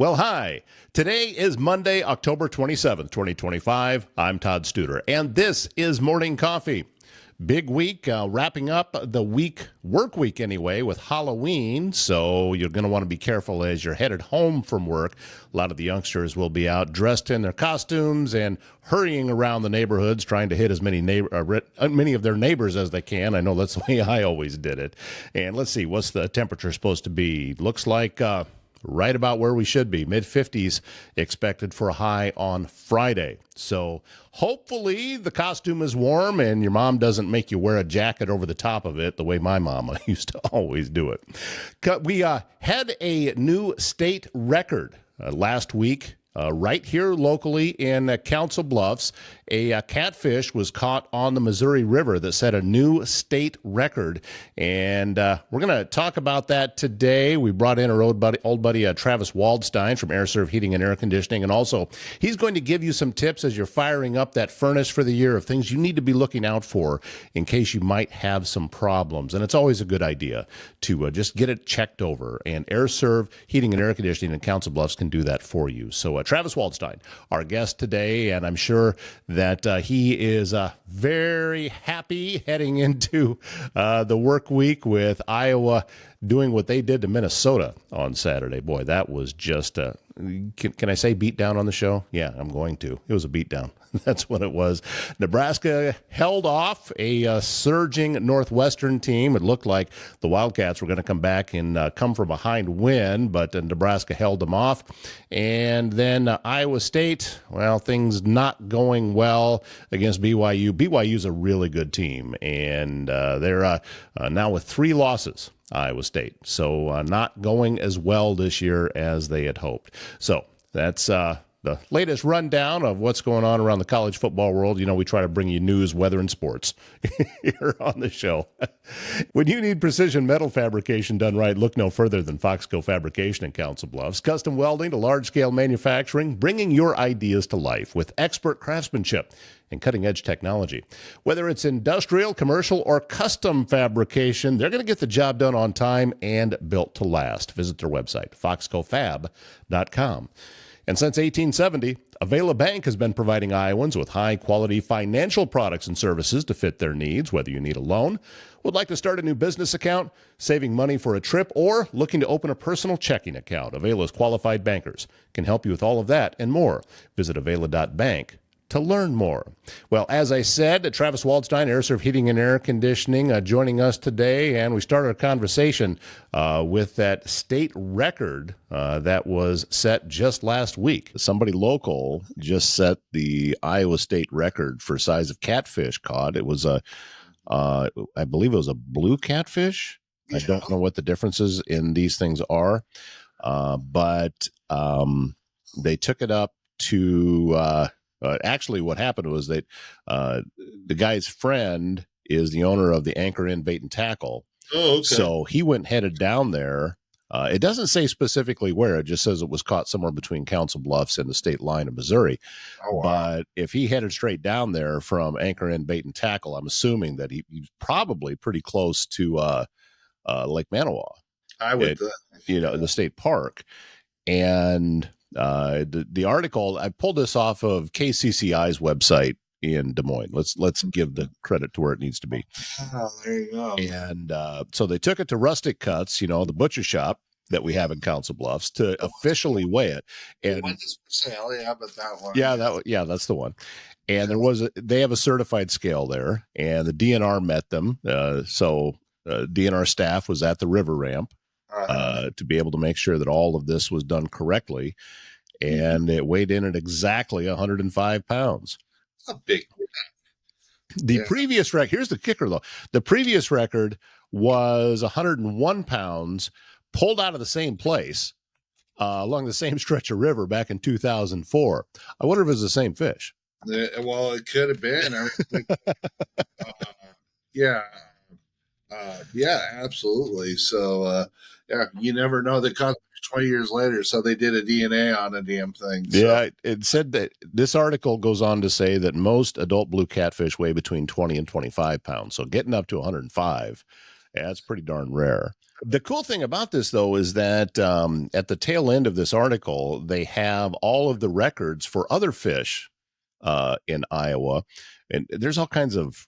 Well, hi. Today is Monday, October 27th, 2025. I'm Todd Studer, and this is Morning Coffee. Big week, wrapping up the work week anyway, with Halloween, so you're going to want to be careful as you're headed home from work. A lot of the youngsters will be out dressed in their costumes and hurrying around the neighborhoods trying to hit as many of their neighbors as they can. I know that's the way I always did it. And let's see, what's the temperature supposed to be? Looks like right about where we should be. Mid-50s expected for a high on Friday. So hopefully the costume is warm and your mom doesn't make you wear a jacket over the top of it the way my mama used to always do it. We had a new state record last week. Right here locally in Council Bluffs, a catfish was caught on the Missouri River that set a new state record. And we're going to talk about that today. We brought in our old buddy Travis Waldstein from AirServe Heating and Air Conditioning. And also, he's going to give you some tips as you're firing up that furnace for the year of things you need to be looking out for in case you might have some problems. And it's always a good idea to just get it checked over. And AirServe Heating and Air Conditioning in Council Bluffs can do that for you. So Travis Waldstein, our guest today, and I'm sure that he is very happy heading into the work week with Iowa doing what they did to Minnesota on Saturday. Boy, that was just can I say beat down on the show? Yeah, I'm going to. It was a beat down. That's what it was. Nebraska held off a surging Northwestern team. It looked like the Wildcats were going to come back and come from behind win, but Nebraska held them off. And then Iowa State, well, things not going well against BYU. BYU's a really good team, and they're now with 3 losses. Iowa State. So not going as well this year as they had hoped. So that's the latest rundown of what's going on around the college football world. You know, we try to bring you news, weather, and sports here on the show. When you need precision metal fabrication done right, look no further than Foxco Fabrication in Council Bluffs. Custom welding to large-scale manufacturing, bringing your ideas to life with expert craftsmanship and cutting-edge technology. Whether it's industrial, commercial, or custom fabrication, they're going to get the job done on time and built to last. Visit their website, foxcofab.com. And since 1870, Avela Bank has been providing Iowans with high-quality financial products and services to fit their needs, whether you need a loan, would like to start a new business account, saving money for a trip, or looking to open a personal checking account. Avela's qualified bankers can help you with all of that and more. Visit avela.bank to learn more. Well, as I said, Travis Waldstein, AirServe Heating and Air Conditioning, joining us today, and we started a conversation with that state record that was set just last week. Somebody local just set the Iowa state record for size of catfish caught. It was I believe it was a blue catfish. Yeah. I don't know what the differences in these things are, but they took it up to actually, what happened was that the guy's friend is the owner of the Anchor Inn Bait and Tackle. Oh, okay. So he headed down there. It doesn't say specifically where. It just says it was caught somewhere between Council Bluffs and the state line of Missouri. Oh, wow. But if he headed straight down there from Anchor Inn Bait and Tackle, I'm assuming that he's probably pretty close to Lake Manawa. I would, the state park. And the article, I pulled this off of KCCI's website in Des Moines. Let's give the credit to where it needs to be. Oh, there you go. And so they took it to Rustic Cuts, the butcher shop that we have in Council Bluffs, to officially weigh it. And when it's for sale, yeah, but that one. Yeah, that's the one. And they have a certified scale there, and the DNR met them. So DNR staff was at the river ramp to be able to make sure that all of this was done correctly. And it weighed in at exactly 105 pounds. A big. Previous record, here's the kicker though. The previous record was 101 pounds, pulled out of the same place along the same stretch of river back in 2004. I wonder if it was the same fish. Well, it could have been. Yeah, absolutely. So, you never know. They caught 20 years later, so they did a DNA on a damn thing. So. Yeah, it said that this article goes on to say that most adult blue catfish weigh between 20 and 25 pounds. So getting up to 105, that's pretty darn rare. The cool thing about this, though, is that at the tail end of this article, they have all of the records for other fish in Iowa. And there's all kinds of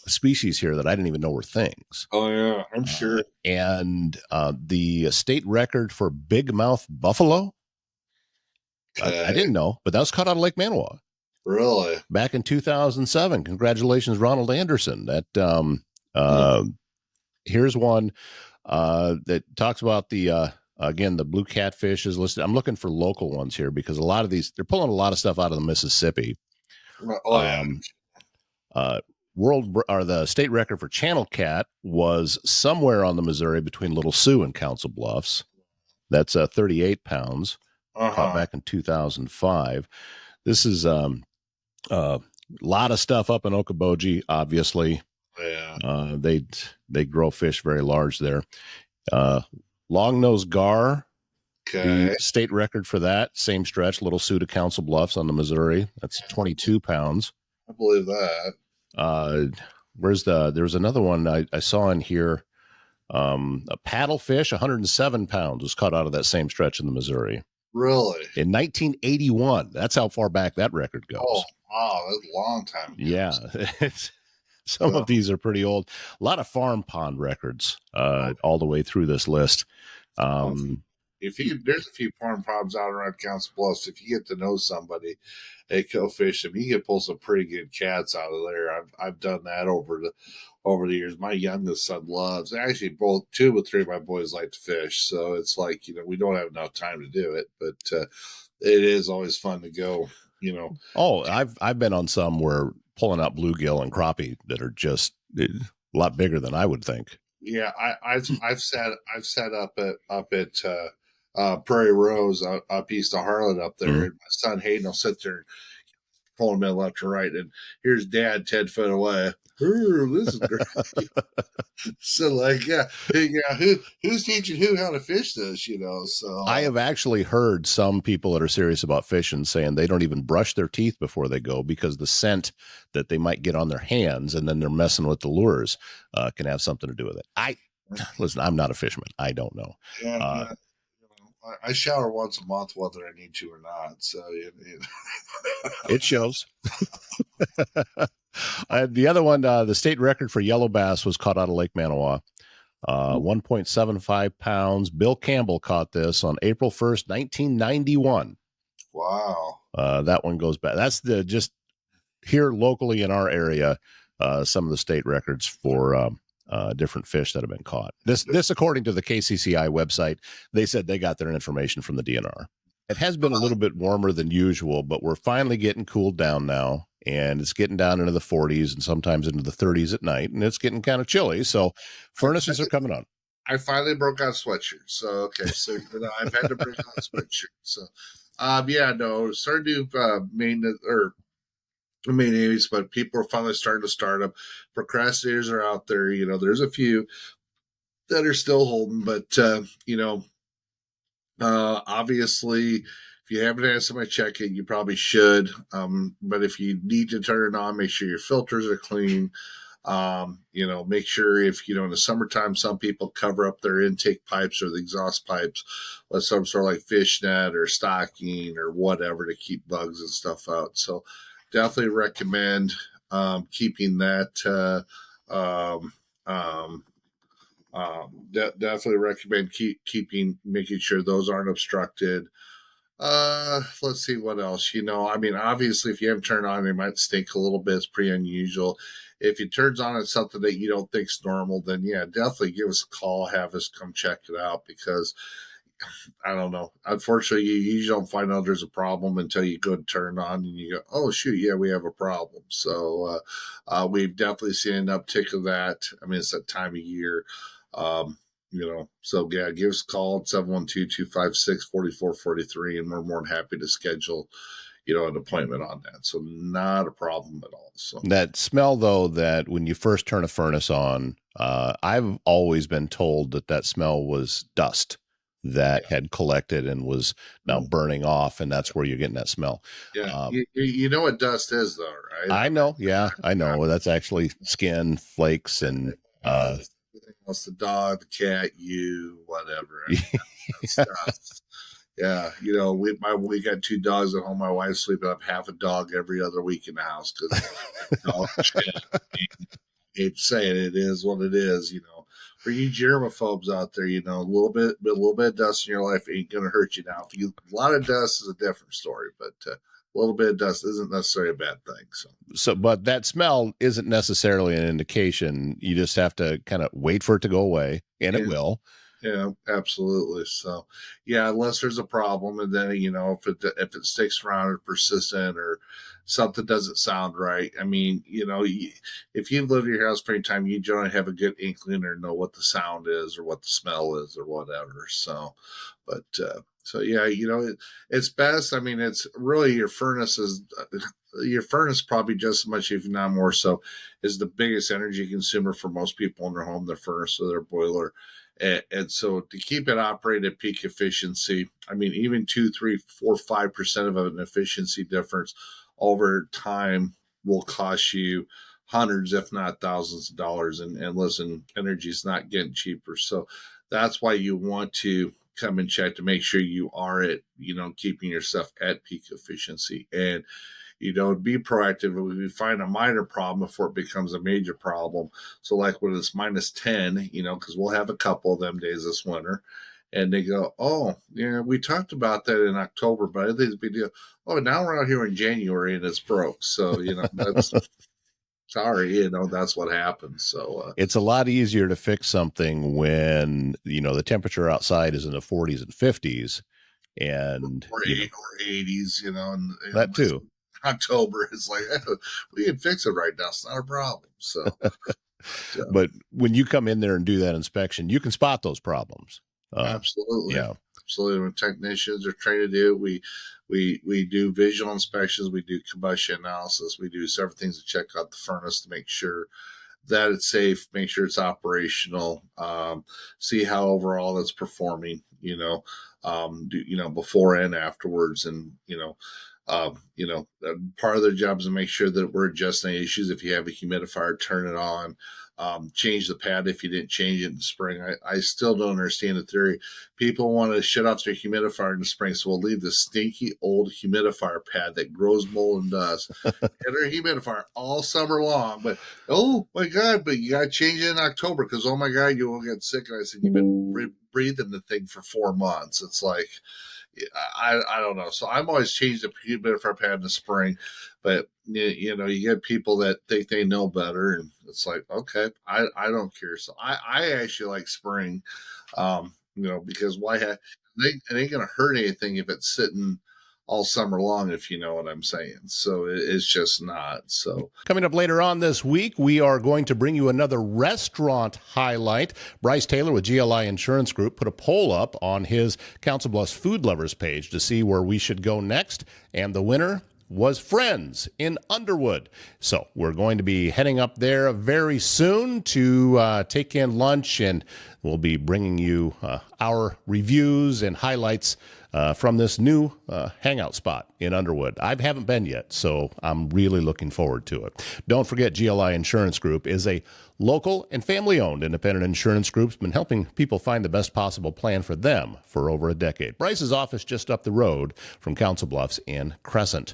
species here that I didn't even know were things. Oh yeah, I'm sure. And the state record for big mouth buffalo, Okay. I didn't know, but that was caught out of Lake Manawa Really? back in 2007. Congratulations, Ronald Anderson. That here's one that talks about the again, the blue catfish is listed. I'm looking for local ones here because a lot of these, they're pulling a lot of stuff out of the Mississippi. Oh yeah. World or the state record for channel cat was somewhere on the Missouri between Little Sioux and Council Bluffs. That's 38 pounds, caught back in 2005. This is a lot of stuff up in Okoboji, obviously. Yeah. They grow fish very large there. Long-nosed gar, Okay. the state record for that, same stretch, Little Sioux to Council Bluffs on the Missouri. That's 22 pounds. I believe that. There's another one I saw in here. A paddlefish, 107 pounds, was caught out of that same stretch in the Missouri Really? in 1981. That's how far back that record goes. Oh, wow, that's a long time ago. Yeah. Some of these are pretty old. A lot of farm pond records all the way through this list. If you there's a few farm ponds out around Council Bluffs. If you get to know somebody, they go fish them. You can pull some pretty good cats out of there. I've done that over the years. My youngest son loves. Actually, both two or three of my boys like to fish. So it's like we don't have enough time to do it, but it is always fun to go. Oh, I've been on some where pulling out bluegill and crappie that are just a lot bigger than I would think. Yeah, I've sat up at Prairie Rose up east of Harlan up there. Mhm. And my son Hayden will sit there pulling them in left and right, and here's Dad 10 foot away. Ooh, this is great. So who's teaching who how to fish this? So I have actually heard some people that are serious about fishing saying they don't even brush their teeth before they go because the scent that they might get on their hands and then they're messing with the lures can have something to do with it. Listen, I'm not a fisherman. I don't know. Yeah, I shower once a month whether I need to or not. So it shows. The other one, the state record for yellow bass was caught out of Lake Manawa. 1.75 pounds. Bill Campbell caught this on April 1st, 1991. Wow. That one goes back. That's just here locally in our area, some of the state records for different fish that have been caught. This according to the KCCI website, they said they got their information from the DNR. It has been a little bit warmer than usual, but we're finally getting cooled down now, and it's getting down into the 40s and sometimes into the 30s at night, and it's getting kind of chilly. So furnaces are coming on. I finally broke out sweatshirt. So okay, so I've had to bring out a sweatshirt. So starting to maintenance or maintenance, but people are finally starting to start up. Procrastinators are out there. There's a few that are still holding, but obviously, if you haven't had somebody check it, you probably should. But if you need to turn it on, make sure your filters are clean. Make sure if, in the summertime, some people cover up their intake pipes or the exhaust pipes with some sort of like fishnet or stocking or whatever to keep bugs and stuff out. So definitely recommend keeping that. Definitely recommend making sure those aren't obstructed. Let's see what else. Obviously, if you haven't turned on, it might stink a little bit. It's pretty unusual. If it turns on at something that you don't think's normal, then yeah, definitely give us a call. Have us come check it out because I don't know. Unfortunately, you usually don't find out there's a problem until you go to turn on and you go, oh shoot, yeah, we have a problem. So we've definitely seen an uptick of that. I mean, it's that time of year. So yeah, give us a call at 712-256-4443 and we're more than happy to schedule, an appointment on that. So not a problem at all. So that smell though, that when you first turn a furnace on, I've always been told that smell was dust that had collected and was now burning off. And that's where you're getting that smell. Yeah. You know what dust is though, right? I know. Yeah, I know. That's actually skin flakes and else, the dog, the cat, you, whatever. I mean, that's stuff. Yeah, we got 2 dogs at home. My wife's sleeping up half a dog every other week in the house because, shit. I hate to say it, it is what it is. For you germaphobes out there, a little bit of dust in your life ain't gonna hurt you. Now, a lot of dust is a different story, but a little bit of dust isn't necessarily a bad thing. So, but that smell isn't necessarily an indication. You just have to kind of wait for it to go away, and it will. Yeah, absolutely. So, yeah, unless there's a problem, and then if it sticks around or persistent or something doesn't sound right. I mean, if you've lived in your house for any time, you generally have a good inkling or know what the sound is or what the smell is or whatever. So, but yeah, it's best. I mean, it's really your furnace probably just as much, if not more so, is the biggest energy consumer for most people in their home, their furnace or their boiler. And so to keep it operating at peak efficiency, I mean, even 2, 3, 4, 5% of an efficiency difference over time will cost you hundreds, if not thousands of dollars. And listen, energy is not getting cheaper. So that's why you want to come and check to make sure you are at, keeping your stuff at peak efficiency. And be proactive. If we find a minor problem before it becomes a major problem. So like when it's minus 10, because we'll have a couple of them days this winter, and they go, oh, yeah, we talked about that in October, but I think it's a big deal. Oh, now we're out here in January and it's broke. So, that's sorry, that's what happens. So it's a lot easier to fix something when, the temperature outside is in the 40s and 50s and or 80s, and that too. October, it's like, we can fix it right now. It's not a problem. So, but when you come in there and do that inspection, you can spot those problems. Absolutely. Yeah. Absolutely. When technicians are trained to do, we do visual inspections, we do combustion analysis, we do several things to check out the furnace to make sure that it's safe, make sure it's operational, see how overall it's performing, before and afterwards. And, part of their job is to make sure that we're adjusting issues. If you have a humidifier, turn it on, change the pad if you didn't change it in the spring. I still don't understand the theory. People want to shut off their humidifier in the spring, so we'll leave the stinky old humidifier pad that grows mold and dust in our humidifier all summer long. But, oh my God, but you got to change it in October because, oh my God, you will get sick. And I said, you've been breathing the thing for 4 months. It's like, I don't know. So I'm always changing the humidifier pad in the spring, but you get people that think they know better, and it's like, okay, I don't care. So I actually like spring, because it ain't gonna hurt anything if it's sitting all summer long, if you know what I'm saying. So it's just not. So coming up later on this week, we are going to bring you another restaurant highlight. Bryce Taylor with GLI Insurance Group put a poll up on his Council Bluffs Food Lovers page to see where we should go next, and the winner was Friends in Underwood. So we're going to be heading up there very soon to take in lunch, and we'll be bringing you our reviews and highlights from this new hangout spot in Underwood. I haven't been yet, so I'm really looking forward to it. Don't forget, GLI Insurance Group is a local and family-owned independent insurance group that's been helping people find the best possible plan for them for over a decade. Bryce's office just up the road from Council Bluffs in Crescent.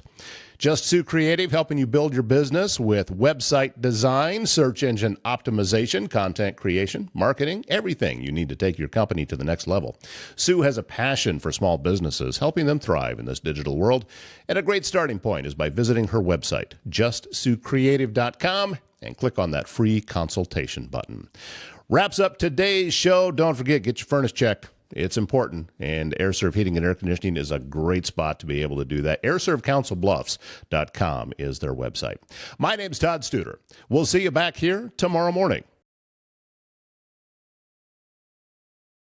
Just Sue Creative, helping you build your business with website design, search engine optimization, content creation, marketing, everything you need to take your company to the next level. Sue has a passion for small businesses, helping them thrive in this digital world. And a great starting point is by visiting her website, justsuecreative.com, and click on that free consultation button. Wraps up today's show. Don't forget, get your furnace checked. It's important, and AirServe Heating and Air Conditioning is a great spot to be able to do that. AirServeCouncilBluffs.com is their website. My name's Todd Studer. We'll see you back here tomorrow morning.